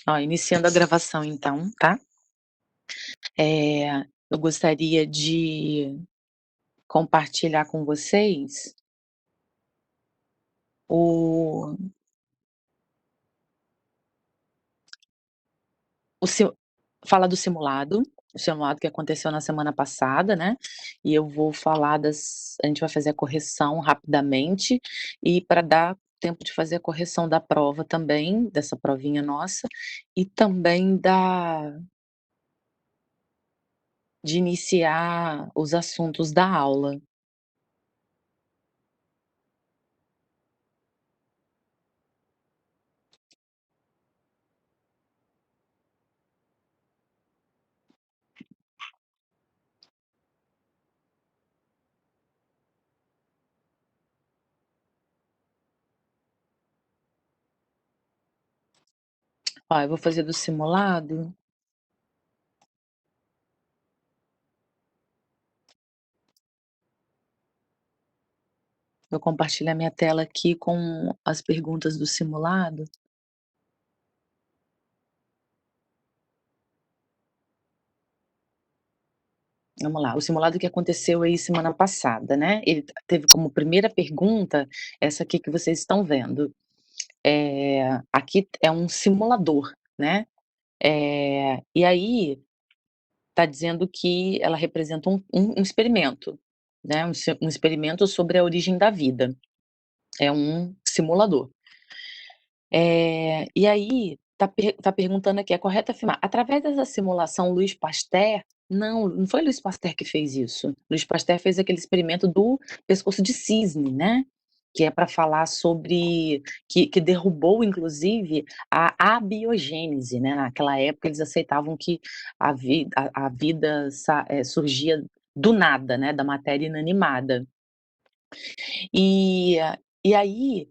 Ó, iniciando a gravação então, tá? Eu gostaria de compartilhar com vocês o o seu falar do simulado, o simulado que aconteceu na semana passada, né, e eu vou falar das a gente vai fazer a correção rapidamente, e para dar tempo de fazer a correção da prova também, dessa provinha nossa, e também de iniciar os assuntos da aula. Ó, eu vou fazer do simulado. Vou compartilhar minha tela aqui com as perguntas do simulado. Vamos lá, o simulado que aconteceu aí semana passada, né, ele teve como primeira pergunta essa aqui que vocês estão vendo. Aqui é um simulador, né, e aí tá dizendo que ela representa um experimento, né, um experimento sobre a origem da vida. É um simulador. E aí, tá perguntando aqui: "É correto afirmar, através dessa simulação Louis Pasteur", não foi Louis Pasteur que fez isso. Louis Pasteur fez aquele experimento do pescoço de cisne, né, que é para falar sobre que derrubou inclusive a abiogênese, né, naquela época eles aceitavam que a vida surgia do nada, né, da matéria inanimada. E e aí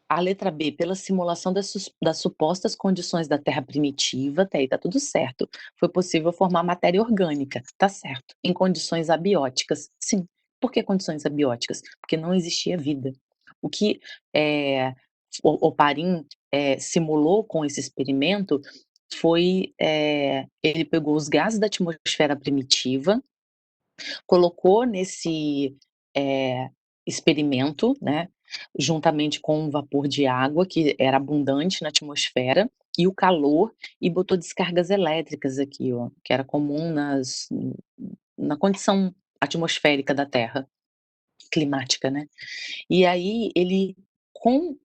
a letra B, pela simulação das supostas condições da Terra primitiva, até aí tá tudo certo. Foi possível formar matéria orgânica, tá certo. Em condições abióticas, sim. Por que condições abióticas? Porque não existia vida. O que, eh, o Oparin, simulou com esse experimento foi, ele pegou os gases da atmosfera primitiva, colocou nesse, experimento, né, juntamente com um vapor de água que era abundante na atmosfera, e o calor, e botou descargas elétricas aqui, ó, que era comum na condição atmosférica da Terra, climática, né. E aí ele, com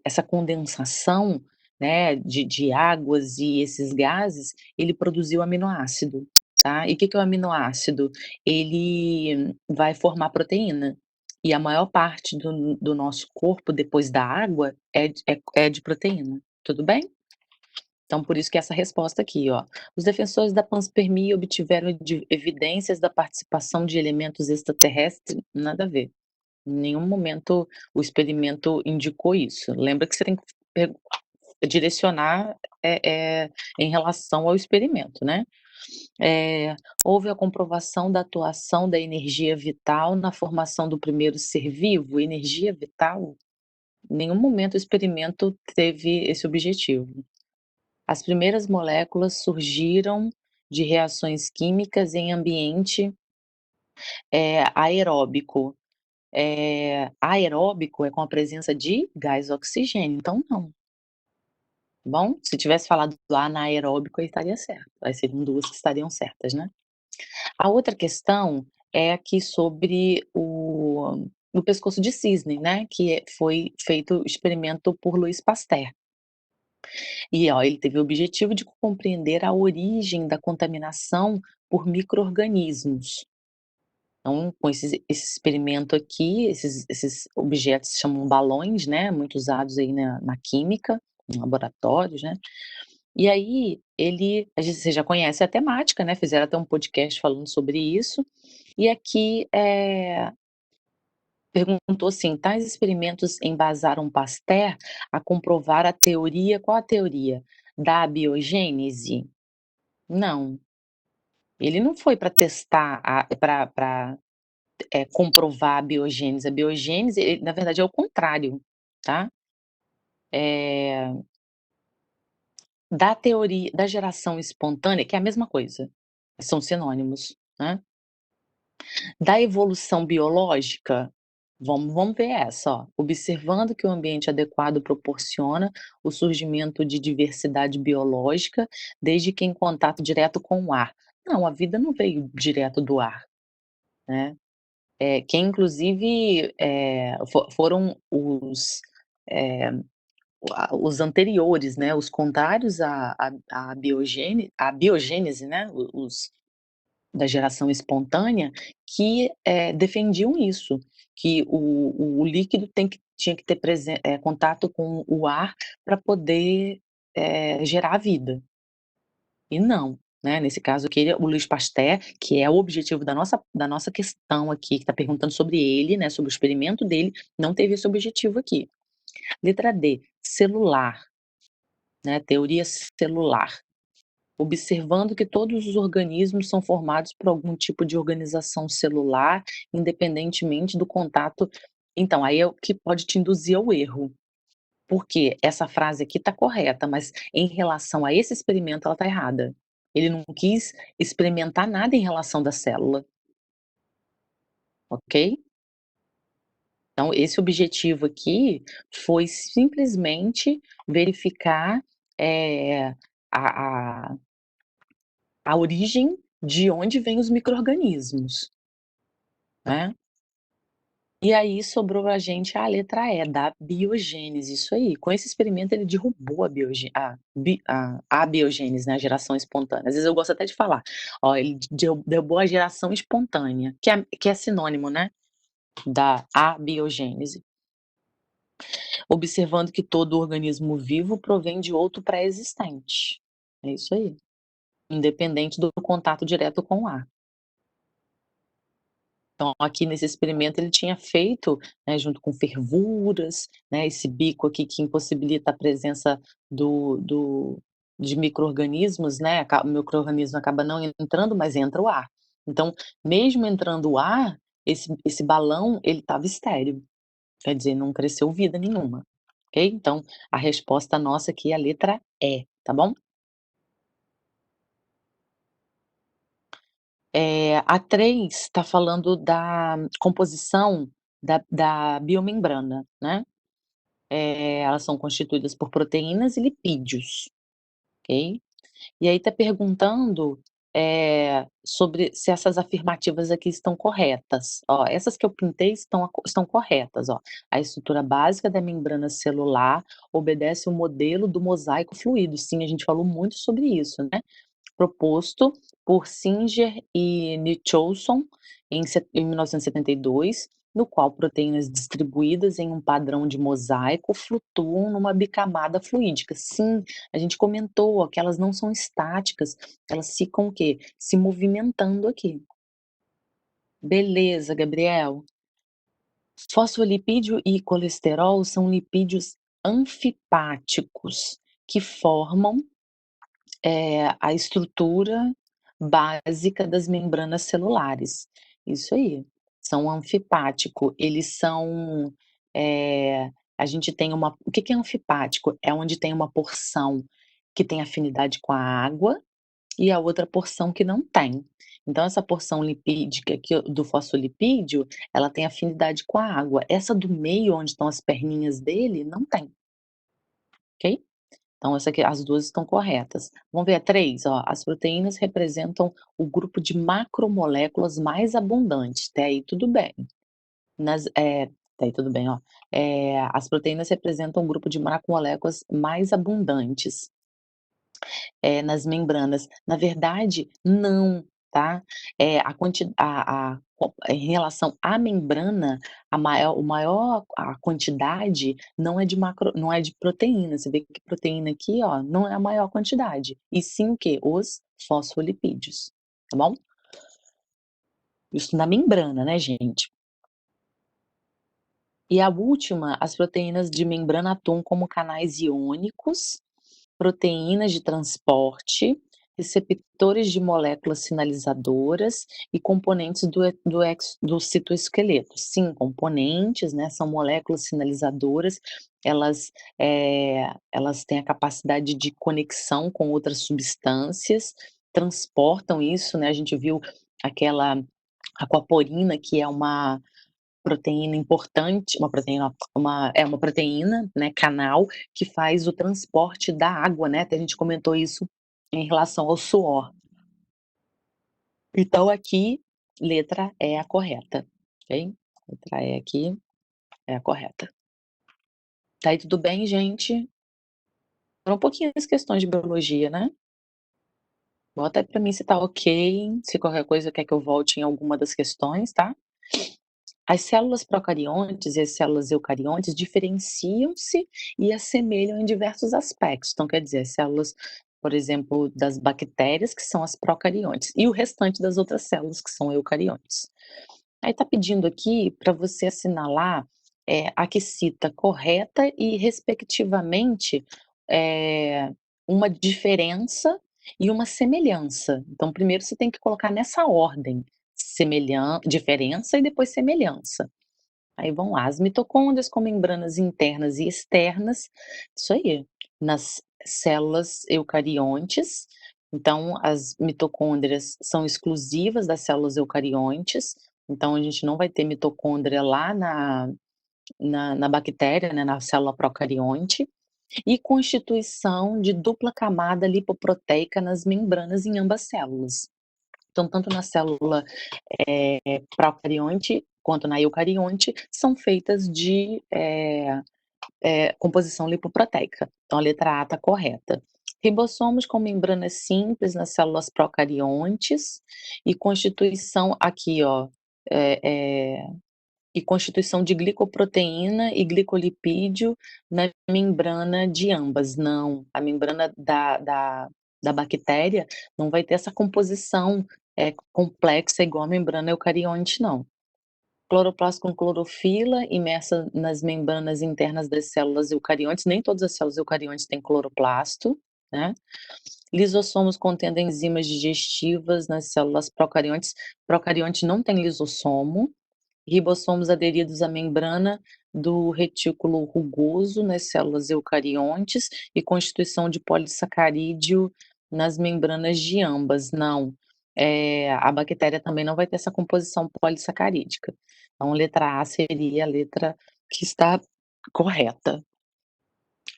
essa condensação, né, de águas e esses gases, ele produziu aminoácido, tá. E o que que é o aminoácido? Ele vai formar proteína, e a maior parte do nosso corpo, depois da água, é de proteína, tudo bem? Então por isso que essa resposta aqui, ó. Os defensores da panspermia obtiveram evidências da participação de elementos extraterrestres, nada a ver. Em nenhum momento o experimento indicou isso. Lembra que você tem que direcionar, em relação ao experimento, né. Houve a comprovação da atuação da energia vital na formação do primeiro ser vivo? Energia vital? Em nenhum momento o experimento teve esse objetivo. As primeiras moléculas surgiram de reações químicas em ambiente, aeróbico. Aeróbico é com a presença de gás oxigênio, então não, tá bom? Se tivesse falado anaeróbico aí estaria certo, aí seriam 2 que estariam certas, né. A outra questão é aqui sobre o pescoço de cisne, né, que foi feito o experimento por Louis Pasteur. E ó, ele teve o objetivo de compreender a origem da contaminação por micro-organismos. Então, com esse experimento aqui, esses objetos se chamam balões, né, muito usados aí na química, em laboratórios, né. E aí você já conhece a temática, né, fizeram até um podcast falando sobre isso, e aqui, perguntou assim: "Tais experimentos embasaram Pasteur a comprovar a teoria", qual a teoria? Da abiogênese? Não, ele não foi para testar para comprovar a biogênese na verdade é o contrário, tá. Eh, Da teoria da geração espontânea, que é a mesma coisa, são sinônimos, né. Da evolução biológica, vamos ver essa, ó. Observando que o ambiente adequado proporciona o surgimento de diversidade biológica, desde que em contato direto com o ar. Não, a vida não veio direto do ar, né. Quem inclusive, foram eh, os anteriores, né, os contrários à biogênese, né, os da geração espontânea, que, defendiam isso, que o líquido tinha que ter contato com o ar para poder, gerar a vida. E não, né, nesse caso aqui, o Louis Pasteur, que é o objetivo da nossa questão aqui, que está perguntando sobre ele, né, sobre o experimento dele, não teve esse objetivo aqui. Letra D, celular, né, teoria celular. Observando que todos os organismos são formados por algum tipo de organização celular, independentemente do contato. Então, aí é o que pode te induzir ao erro, porque essa frase aqui está correta, mas em relação a esse experimento ela está errada. Ele não quis experimentar nada em relação da célula, ok? Então esse objetivo aqui foi simplesmente verificar, eh, a a a origem de onde vêm os micro-organismos, né. E aí sobrou pra gente a letra E, da biogênese, isso aí. Com esse experimento ele derrubou a biogênese, né, a geração espontânea. Às vezes eu gosto até de falar, ó, ele derrubou a geração espontânea, que é sinônimo, né, da abiogênese. Observando que todo organismo vivo provém de outro pré-existente. É isso aí, independente do contato direto com o ar. Então, aqui nesse experimento ele tinha feito, né, junto com fervuras, né, esse bico aqui que impossibilita a presença do de micro-organismos, né, o micro-organismo acaba não entrando, mas entra o ar. Então, mesmo entrando o ar, esse balão ele estava estéril, quer dizer, não cresceu vida nenhuma, ok? Então, a resposta nossa aqui é a letra E, tá bom? A 3 está falando da composição da biomembrana, né. Elas são constituídas por proteínas e lipídios, ok. E aí está perguntando, sobre se essas afirmativas aqui estão corretas. Ó, essas que eu pintei estão corretas, ó. A estrutura básica da membrana celular obedece o modelo do mosaico fluido. Sim, a gente falou muito sobre isso, né. Proposto por Singer e Nicholson em 1972, no qual proteínas distribuídas em um padrão de mosaico flutuam numa bicamada fluídica. Sim, a gente comentou, ó, que elas não são estáticas, elas ficam o quê? Se movimentando aqui. Beleza, Gabriel. Fosfolipídio e colesterol são lipídios anfipáticos que formam a estrutura básica das membranas celulares. Isso aí. São anfipático, eles são, a gente tem o que que é anfipático? É onde tem uma porção que tem afinidade com a água e a outra porção que não tem. Então essa porção lipídica aqui do fosfolipídio, ela tem afinidade com a água. Essa do meio, onde estão as perninhas dele, não tem, ok? Então essa aqui, as 2 estão corretas. Vamos ver a 3, ó, as proteínas representam o grupo de macromoléculas mais abundantes, até aí tudo bem. Até aí tudo bem, ó. As proteínas representam o grupo de macromoléculas mais abundantes, nas membranas. Na verdade, não, tá. A quanti a em relação à membrana, a quantidade não é de proteína, você vê que proteína aqui, ó, não é a maior quantidade, e sim o quê? Os fosfolipídios, tá bom? Isso na membrana, né, gente. E a última, as proteínas de membrana atuam como canais iônicos, proteínas de transporte, receptores de moléculas sinalizadoras e componentes do citoesqueleto. Sim, componentes, né, são moléculas sinalizadoras, elas, elas têm a capacidade de conexão com outras substâncias, transportam isso, né, a gente viu aquela aquaporina, que é uma proteína importante, uma proteína, uma proteína, né, canal, que faz o transporte da água, né, até a gente comentou isso em relação ao suor. Então aqui, letra E é a correta, ok? Letra E aqui é a correta. Tá aí tudo bem, gente? Foram pouquinhas questões de biologia, né? Bota aí pra mim se tá ok, se qualquer coisa quer que eu volte em alguma das questões, tá? As células procariontes e as células eucariontes diferenciam-se e assemelham em diversos aspectos. Então, quer dizer, as células, por exemplo, das bactérias, que são as procariontes, e o restante das outras células, que são eucariontes. Aí está pedindo aqui para você assinalar a que cita correta e, respectivamente, eh, uma diferença e uma semelhança. Então, primeiro você tem que colocar nessa ordem, diferença e depois semelhança. Aí vão lá, as mitocôndrias com membranas internas e externas, isso aí, nas células eucariontes. Então, as mitocôndrias são exclusivas das células eucariontes, então a gente não vai ter mitocôndria lá na bactéria, né, na célula procarionte, e constituição de dupla camada lipoproteica nas membranas em ambas células. Então, tanto na célula procarionte quanto na eucarionte são feitas de composição lipoproteica. Então a letra A está correta. Ribossomos com membranas simples nas células procariontes e constituição aqui, ó, eh eh, e constituição de glicoproteína e glicolipídio na membrana de ambas. Não, a membrana da bactéria não vai ter essa composição complexa igual a membrana eucarionte, não. Cloroplasto com clorofila imersa nas membranas internas das células eucariontes, nem todas as células eucariontes têm cloroplasto, né. Lisossomos contendo enzimas digestivas nas células procariontes, procarionte não tem lisossomo. Ribossomos aderidos à membrana do retículo rugoso nas células eucariontes e constituição de polissacarídeo nas membranas de ambas. Não, a bactéria também não vai ter essa composição polissacarídica. Então, letra A seria a letra que está correta.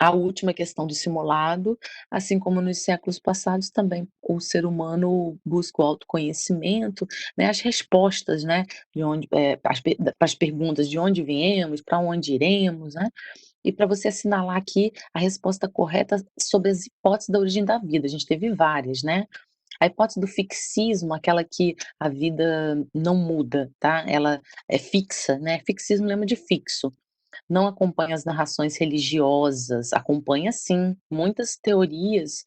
A última questão do simulado, assim como nos séculos passados, também o ser humano busca o autoconhecimento, né, as respostas, né, de onde, para as perguntas de onde viemos, para onde iremos, né, e para você assinalar aqui a resposta correta sobre as hipóteses da origem da vida, a gente teve várias, né. A hipótese do fixismo, aquela que a vida não muda, tá, ela é fixa, né, fixismo lembra de fixo. Não acompanha as narrações religiosas, acompanha sim, muitas teorias,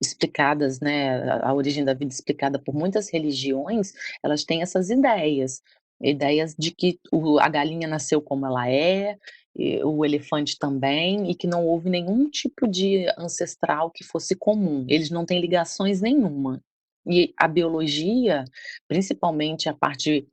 explicadas, né, a origem da vida explicada por muitas religiões, elas têm essas ideias, ideias de que a galinha nasceu como ela é, e o elefante também, e que não houve nenhum tipo de ancestral que fosse comum, eles não têm ligações nenhuma. E a biologia, principalmente a parte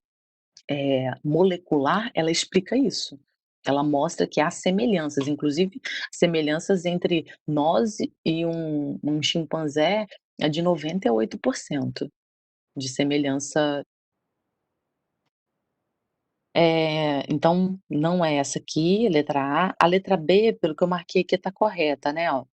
molecular, ela explica isso. Ela mostra que há semelhanças, inclusive semelhanças entre nós e um chimpanzé é de 98% de semelhança. Então não é essa aqui, letra A. A letra B, pelo que eu marquei aqui, está correta, né, ó.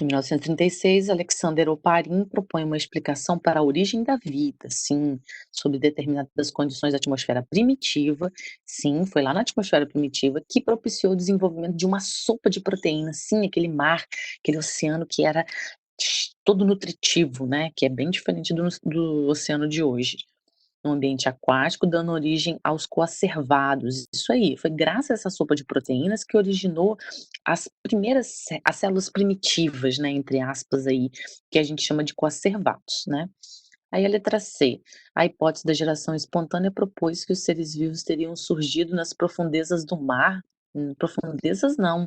Em 1936, Alexander Oparin propõe uma explicação para a origem da vida, sim, sob determinadas condições da atmosfera primitiva. Sim, foi lá na atmosfera primitiva que propiciou o desenvolvimento de uma sopa de proteínas, sim, aquele mar, aquele oceano que era todo nutritivo, né, que é bem diferente do oceano de hoje, no ambiente aquático, dando origem aos coacervados. Isso aí, foi graças a essa sopa de proteínas que originou as células primitivas, né, entre aspas aí, que a gente chama de coacervados, né. Aí a letra C, a hipótese da geração espontânea propôs que os seres vivos teriam surgido nas profundezas do mar. Profundezas não.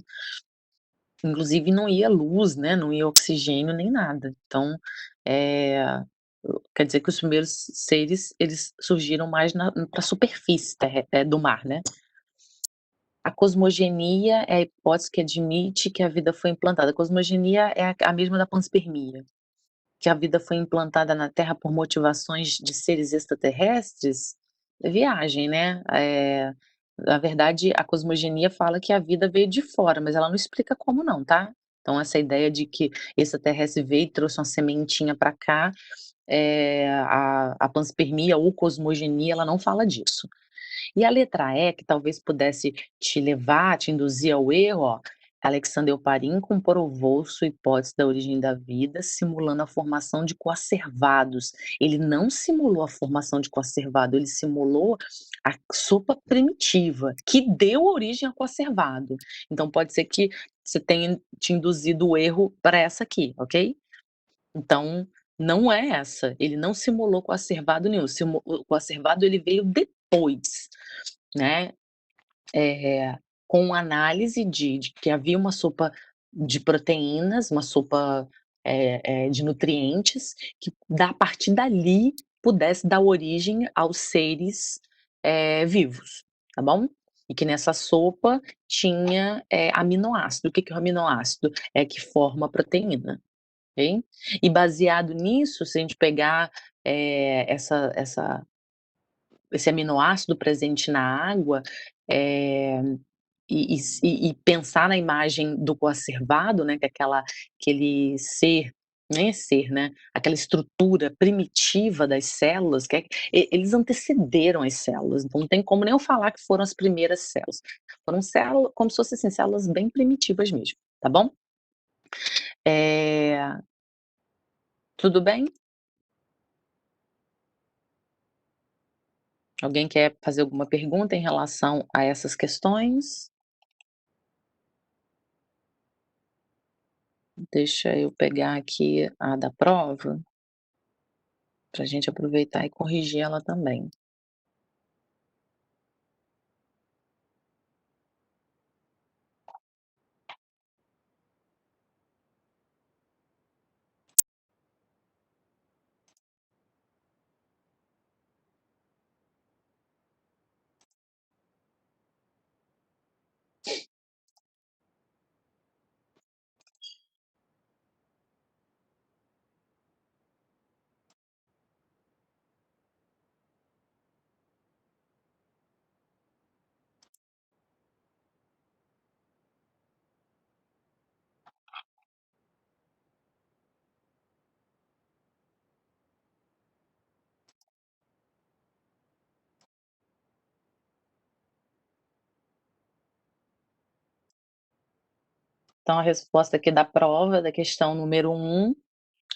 inclusive não ia luz, né, não ia oxigênio nem nada. Então, eh, quer dizer que os primeiros seres, eles surgiram mais na pra superfície do mar, né. A cosmogenia é a hipótese que admite que a vida foi implantada. A cosmogenia é a mesma da panspermia, que a vida foi implantada na Terra por motivações de seres extraterrestres. É viagem, né. Na verdade, a cosmogenia fala que a vida veio de fora, mas ela não explica como não, tá. Então essa ideia de que extraterrestre veio e trouxe uma sementinha para cá, a panspermia ou cosmogenia, ela não fala disso. E a letra E, que talvez pudesse te levar, te induzir ao erro, ó, Alexander Oparin comprovou sua hipótese da origem da vida simulando a formação de coacervados. Ele não simulou a formação de coacervado, ele simulou a sopa primitiva, que deu origem a coacervado. Então pode ser que você tenha te induzido o erro para essa aqui, ok? Então, não é essa, ele não simulou coacervado nenhum, o coacervado ele veio depois, né, eh, com análise de que havia uma sopa de proteínas, uma sopa, de nutrientes, que a partir dali pudesse dar origem aos seres, vivos, tá bom? E que nessa sopa tinha, aminoácido. O que que é o aminoácido? É que forma a proteína, ok? E baseado nisso, se a gente pegar, esse aminoácido presente na água, eh, e pensar na imagem do coacervado, né, que é aquele ser, nem é ser, né, aquela estrutura primitiva das células, que eles antecederam as células, então não tem como nem eu falar que foram as primeiras células. Foram células como se fossem, assim, células bem primitivas mesmo, tá bom? Eh, tudo bem? Alguém quer fazer alguma pergunta em relação a essas questões? Deixa eu pegar aqui a da prova, para a gente aproveitar e corrigir ela também. Então a resposta aqui da prova, da questão número 1,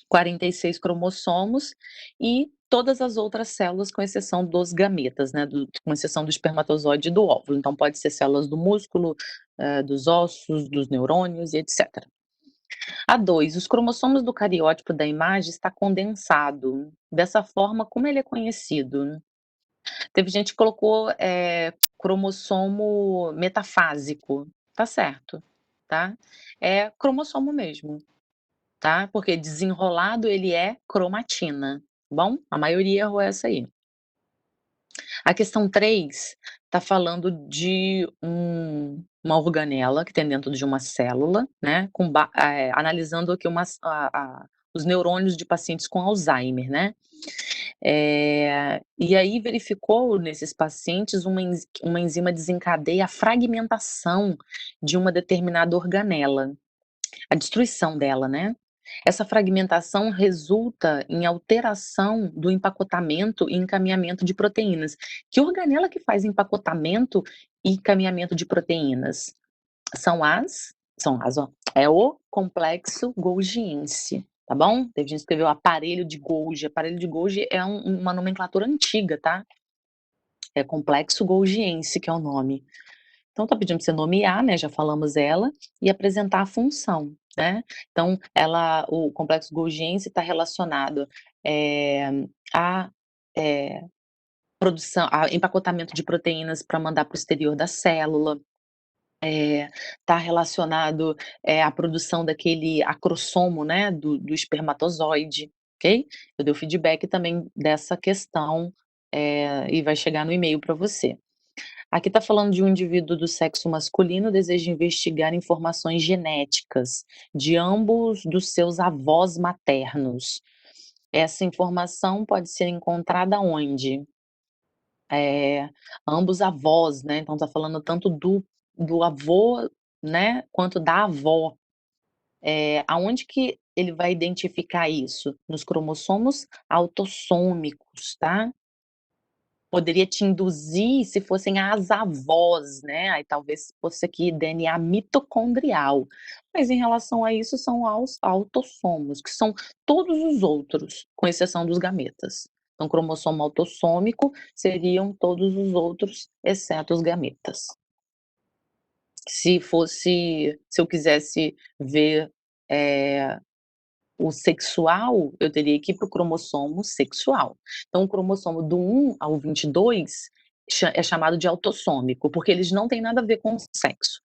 46 cromossomos e todas as outras células, com exceção dos gametas, né, com exceção do espermatozoide e do óvulo. Então pode ser células do músculo, dos ossos, dos neurônios e etcétera. A 2, os cromossomos do cariótipo da imagem está condensado. Dessa forma, como ele é conhecido? Teve gente que colocou, cromossomo metafásico. Tá certo, tá? É cromossomo mesmo, tá? Porque desenrolado ele é cromatina, tá bom? A maioria errou essa aí. A questão 3 tá falando de uma organela que tem dentro de uma célula, né, analisando aqui os neurônios de pacientes com Alzheimer, né. E aí verificou nesses pacientes uma enzima desencadeia a fragmentação de uma determinada organela, a destruição dela, né. Essa fragmentação resulta em alteração do empacotamento e encaminhamento de proteínas. Que organela que faz empacotamento e encaminhamento de proteínas? São as, ó, é o complexo golgiense, tá bom? Teve gente que escreveu aparelho de Golgi é uma nomenclatura antiga, tá? É complexo golgiense que é o nome. Então tá pedindo pra você nomear, né, já falamos ela, e apresentar a função, né. Então o complexo golgiense está relacionado, a, eh, produção a empacotamento de proteínas para mandar para o exterior da célula, Está relacionado, à produção daquele acrossomo, né, do espermatozoide, ok? Eu dei o feedback também dessa questão, e vai chegar no e-mail para você. Aqui está falando de um indivíduo do sexo masculino deseja investigar informações genéticas de ambos dos seus avós maternos. Essa informação pode ser encontrada onde? Eh, ambos avós, né, então está falando tanto do avô, né, quanto da avó. Aonde que ele vai identificar isso? Nos cromossomos autossômicos, tá? Poderia te induzir se fossem as avós, né, aí talvez fosse aqui DNA mitocondrial, mas em relação a isso são aos autossomos, que são todos os outros, com exceção dos gametas. Então cromossomo autossômico seriam todos os outros, exceto os gametas. Se eu quisesse ver, eh, o sexual, eu teria que ir para o cromossomo sexual. Então o cromossomo do 1 ao 22 é chamado de autossômico, porque eles não têm nada a ver com o sexo.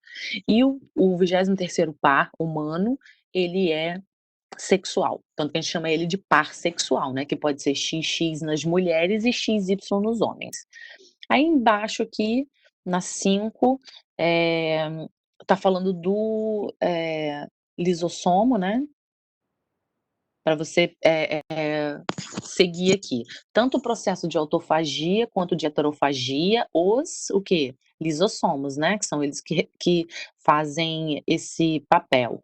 E o 23º par humano, ele é sexual, tanto que a gente chama ele de par sexual, né, que pode ser XX nas mulheres e XY nos homens. Aí embaixo aqui, na 5, tá falando do, lisossomo, né, para você, seguir aqui. Tanto o processo de autofagia quanto de heterofagia, o quê? Lisossomos, né, que são eles que fazem esse papel.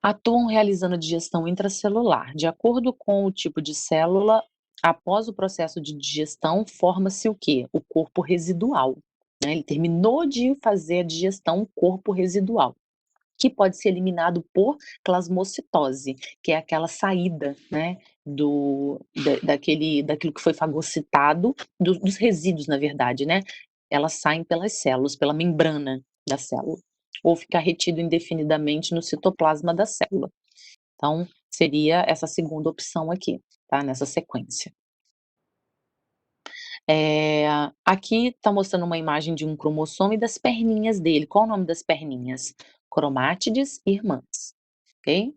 Atuam realizando a digestão intracelular. De acordo com o tipo de célula, após o processo de digestão, forma-se o quê? O corpo residual, né, ele terminou de fazer a digestão, corpo residual, que pode ser eliminado por plasmocitose, que é aquela saída, né, daquilo que foi fagocitado, dos resíduos, na verdade, né, elas saem pelas células, pela membrana da célula, ou ficar retido indefinidamente no citoplasma da célula. Então, seria essa segunda opção aqui, tá, nessa sequência. Aqui está mostrando uma imagem de um cromossomo e das perninhas dele. Qual o nome das perninhas? Cromátides irmãs, ok?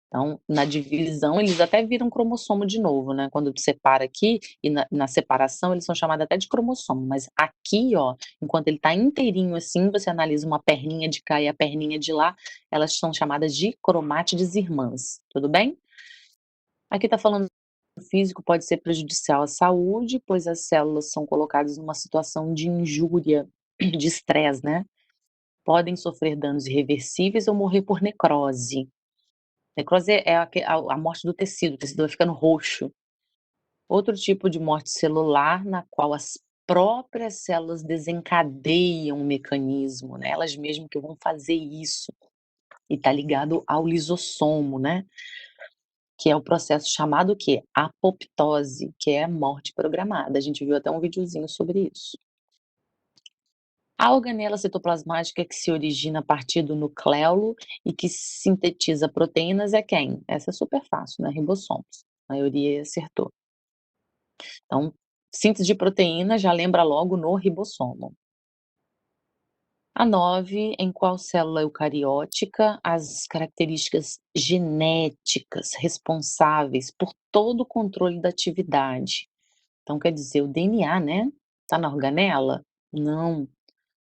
Então, na divisão, eles até viram cromossomo de novo, né? Quando separa aqui, e na separação, eles são chamados até de cromossomo, mas aqui, ó, enquanto ele está inteirinho assim, você analisa uma perninha de cá e a perninha de lá, elas são chamadas de cromátides irmãs, tudo bem? Aqui está falando o físico pode ser prejudicial à saúde, pois as células são colocadas numa situação de injúria, de estresse, né? Podem sofrer danos irreversíveis ou morrer por necrose. Necrose é a morte do tecido, o tecido vai ficando roxo. Outro tipo de morte celular na qual as próprias células desencadeiam o mecanismo, né, elas mesmo que vão fazer isso, e tá ligado ao lisossomo, né, que é o processo chamado o quê? Apoptose, que é a morte programada, a gente viu até um videozinho sobre isso. A organela citoplasmática que se origina a partir do nucleolo e que sintetiza proteínas é quem? Essa é super fácil, né, ribossomos, a maioria acertou. Então, síntese de proteína já lembra logo no ribossomo. A 9, em qual célula eucariótica as características genéticas responsáveis por todo o controle da atividade. Então quer dizer, o DNA, né, tá na organela? Não.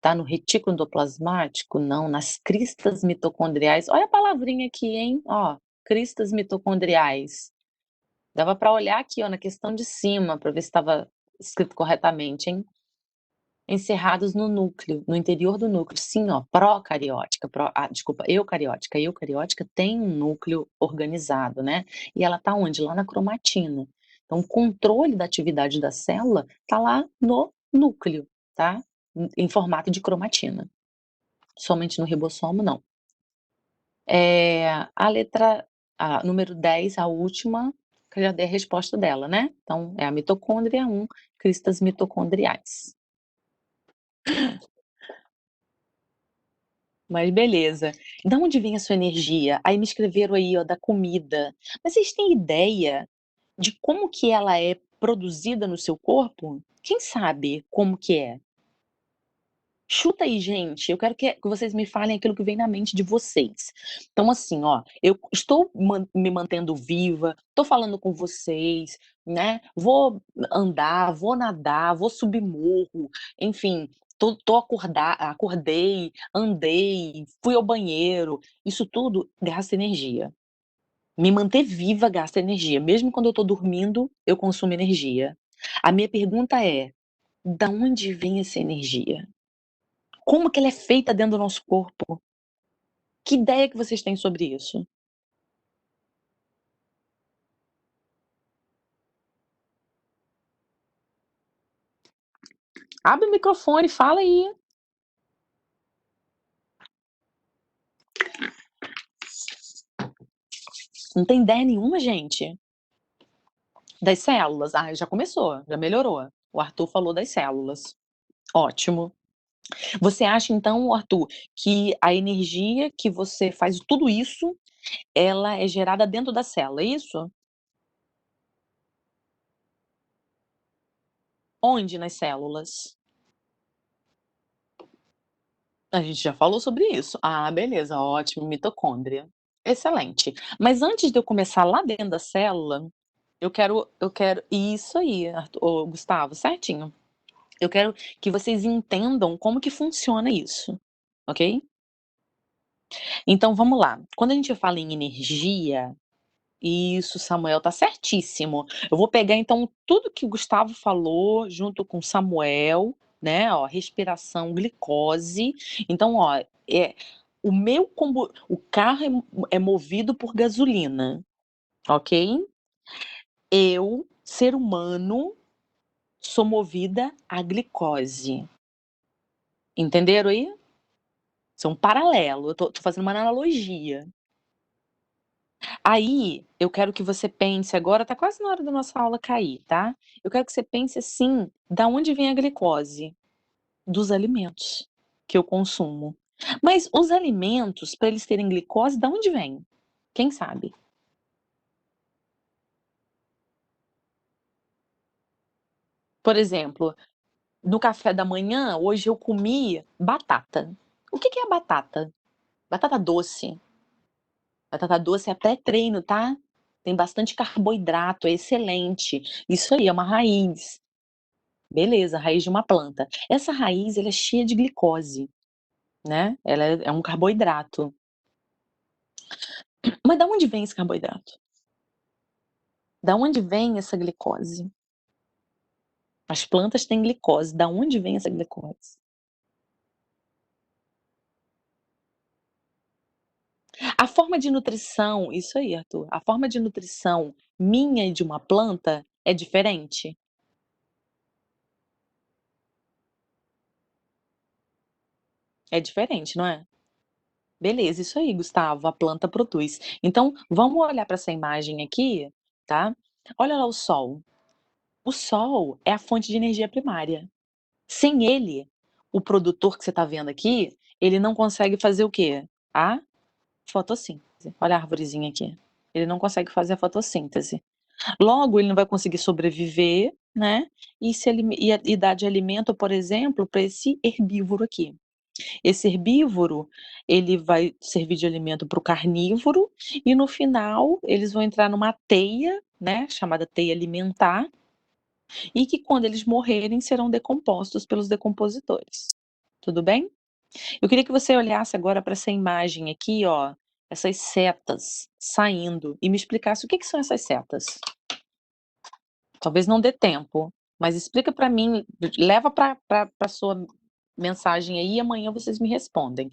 Tá no retículo endoplasmático? Não. Nas cristas mitocondriais, olha a palavrinha aqui, hein, ó, cristas mitocondriais. Dava para olhar aqui, ó, na questão de cima, para ver se estava escrito corretamente, hein. Encerrados no núcleo, no interior do núcleo. Sim, ó, procariótica, desculpa, eucariótica. Eucariótica tem um núcleo organizado, né, e ela tá onde? Lá na cromatina. Então o controle da atividade da célula tá lá no núcleo, tá, em formato de cromatina. Somente no ribossomo, não. A letra a número 10, a última, que eu já dei a resposta dela, né. Então é a mitocôndria 1, cristas mitocondriais. Mas beleza. Da onde vem a sua energia? Aí me escreveram aí, ó, da comida. Mas vocês têm ideia de como que ela é produzida no seu corpo? Quem sabe como que é? Chuta aí, gente, eu quero que vocês me falem aquilo que vem na mente de vocês. Então, assim, ó, eu estou me mantendo viva, estou falando com vocês, né, vou andar, vou nadar, vou subir morro, enfim, acordei, andei, fui ao banheiro, isso tudo gasta energia. Me manter viva gasta energia, mesmo quando eu estou dormindo, eu consumo energia. A minha pergunta é: da onde vem essa energia? Como que ela é feita dentro do nosso corpo? Que ideia que vocês têm sobre isso? Abre o microfone, fala aí. Não tem ideia nenhuma, gente? Das células. Ah, já começou, já melhorou. O Arthur falou das células. Ótimo. Você acha então, Arthur, que a energia que você faz tudo isso, ela é gerada dentro da célula, é isso? Onde nas células? A gente já falou sobre isso. Ah, beleza, ótimo, mitocôndria. Excelente. Mas antes de eu começar lá dentro da célula, eu quero isso aí, ô Gustavo, certinho. Eu quero que vocês entendam como que funciona isso, ok? Então vamos lá. Quando a gente fala em energia, isso, Samuel, tá certíssimo. Eu vou pegar então tudo que o Gustavo falou junto com Samuel, né, ó, respiração, glicose. Então, ó, o carro é movido por gasolina, ok? Eu, ser humano, sou movida a glicose. Entenderam aí? Isso é um paralelo, eu tô fazendo uma analogia. Aí, eu quero que você pense agora tá quase na hora da nossa aula cair, tá. Eu quero que você pense assim, da onde vem a glicose? Dos alimentos que eu consumo. Mas os alimentos, para eles terem glicose, da onde vem? Quem sabe? Por exemplo, no café da manhã, hoje eu comi batata. O que que é batata? Batata doce. Batata doce é pré-treino, tá? Tem bastante carboidrato, é excelente. Isso aí, é uma raiz. Beleza, raiz de uma planta. Essa raiz, ela é cheia de glicose, né? Ela é um carboidrato. Mas da onde vem esse carboidrato? Da onde vem essa glicose? As plantas têm glicose, da onde vem essa glicose? A forma de nutrição, isso aí, Arthur, a forma de nutrição minha e de uma planta é diferente? É diferente, não é? Beleza, isso aí, Gustavo, a planta produz. Então, vamos olhar para essa imagem aqui, tá? Olha lá o sol. O sol é a fonte de energia primária. Sem ele, o produtor que você está vendo aqui, ele não consegue fazer o quê? A fotossíntese. Olha a arvorezinha aqui. Ele não consegue fazer a fotossíntese. Logo, ele não vai conseguir sobreviver, né? E dar de alimento, por exemplo, para esse herbívoro aqui. Esse herbívoro, ele vai servir de alimento para o carnívoro e no final eles vão entrar numa teia, né, chamada teia alimentar, e que quando eles morrerem serão decompostos pelos decompositores. Tudo bem? Eu queria que você olhasse agora para essa imagem aqui, ó, essas setas saindo e me explicasse o que são essas setas. Talvez não dê tempo, mas explica para mim, leva para sua mensagem aí e amanhã vocês me respondem.